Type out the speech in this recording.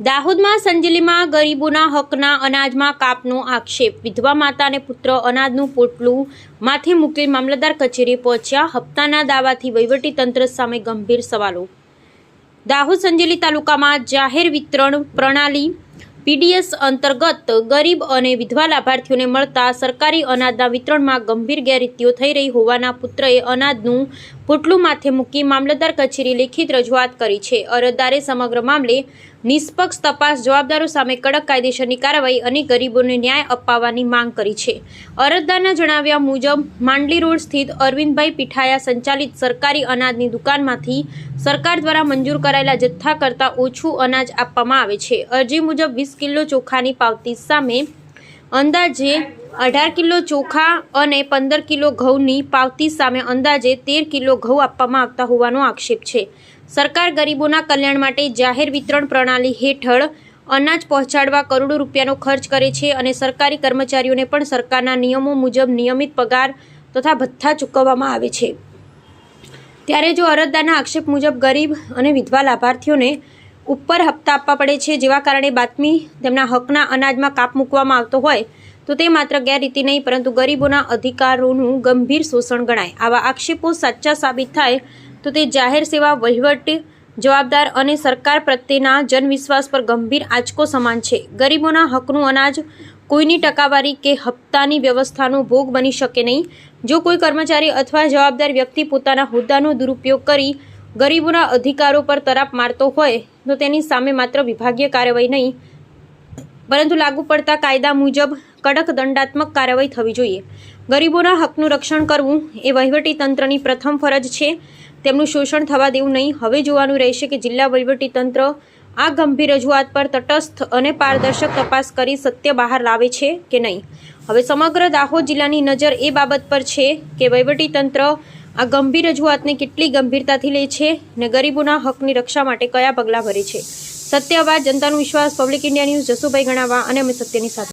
દાહોદમાં સંજેલીમાં ગરીબોના હકના અનાજમાં કાપનો આક્ષેપ। વિધવા માતા અને પુત્ર અનાજનું પોટલું માથે મૂકેલ મામલતદાર કચેરીએ પહોંચ્યા। હપ્તાના દાવાથી વહીવટીતંત્ર સામે ગંભીર સવાલો। દાહોદ સંજેલી તાલુકામાં જાહેર વિતરણ પ્રણાલી પીડીએસ અંતર્ગત ગરીબ અને વિધવા લાભાર્થીઓને મળતા સરકારી અનાજના વિતરણમાં ગંભીર ગેરરીતિઓ થઈ રહી હોવાના પુત્રએ અનાજનું પોટલું માથે મૂકી મામલતદાર કચેરી લેખિત રજૂઆત કરી છે। અરજદારે સમગ્ર મામલે નિષ્પક્ષ તપાસ, જવાબદારો સામે કડક કાયદેસરની કાર્યવાહી અને ગરીબોને ન્યાય અપાવવાની માંગ કરી છે। અરજદારના જણાવ્યા મુજબ માંડલી રોડ સ્થિત અરવિંદભાઈ પીઠાયા સંચાલિત સરકારી અનાજની દુકાનમાંથી સરકાર દ્વારા મંજૂર કરાયેલા જથ્થા કરતાં ઓછું અનાજ આપવામાં આવે છે। અરજી મુજબ 20 કિલો ચોખાની પાવતી સામે અંદાજે 18 કિલો ચોખા અને 15 કિલો ઘઉંની પાવતી સામે અંદાજે 13 કિલો ઘઉં આપવામાં આવતા હોવાનો આક્ષેપ છે। સરકાર ગરીબોના કલ્યાણ માટે જાહેર વિતરણ પ્રણાલી હેઠળ અનાજ પહોંચાડવા કરોડો રૂપિયાનો ખર્ચ કરે છે અને સરકારી કર્મચારીઓને પણ સરકારના નિયમો મુજબ નિયમિત પગાર તથા ભથ્થા ચૂકવવામાં આવે છે। ત્યારે જો અરજદારના આક્ષેપ મુજબ ગરીબ અને વિધવા લાભાર્થીઓને ઉપર હપ્તા આપવા પડે છે, જેવા કારણે બાતમી તેમના હકના અનાજમાં કાપ મૂકવામાં આવતો હોય તો તે માત્ર ગેરરીતિ નહીં પરંતુ ગરીબોના અધિકારોનું ગંભીર શોષણ ગણાય। આવા આક્ષેપો સાચા સાબિત થાય તો તે જાહેર સેવા, વહીવટ, જવાબદાર અને સરકાર પ્રત્યેના જનવિશ્વાસ પર ગંભીર આંચકો સમાન છે। ગરીબોના હકનું અનાજ કોઈની ટકાવારી કે હપ્તાની વ્યવસ્થાનો ભોગ બની શકે નહીં। જો કોઈ કર્મચારી અથવા જવાબદાર વ્યક્તિ પોતાના હોદ્દાનો દુરુપયોગ કરી ગરીબોના અધિકારો પર તરાપ મારતો હોય તો તેની સામે માત્ર વિભાગીય કાર્યવાહી નહીં પરંતુ લાગુ પડતા કાયદા મુજબ કડક દંડાત્મક કાર્યવાહી થવી જોઈએ। ગરીબોના હકનું રક્ષણ કરવું એ વહીવટીતંત્રની પ્રથમ ફરજ છે। તેમનું શોષણ થવા દેવું નહીં। હવે જોવાનું રહેશે કે જિલ્લા વહીવટીતંત્ર આ ગંભીર રજૂઆત પર તટસ્થ અને પારદર્શક તપાસ કરી સત્ય બહાર લાવે છે કે નહીં। હવે સમગ્ર દાહોદ જિલ્લાની નજર એ બાબત પર છે કે વહીવટીતંત્ર આ ગંભીર રજૂઆતને કેટલી ગંભીરતાથી લે છે અને ગરીબોના હકની રક્ષા માટે કયા પગલાં ભરે છે। સત્ય અવાજ, જનતાનો વિશ્વાસ, પબ્લિક ઇન્ડિયા ન્યૂઝ, જસુભાઈ ગણાવા અને અમે સત્યની સાથે।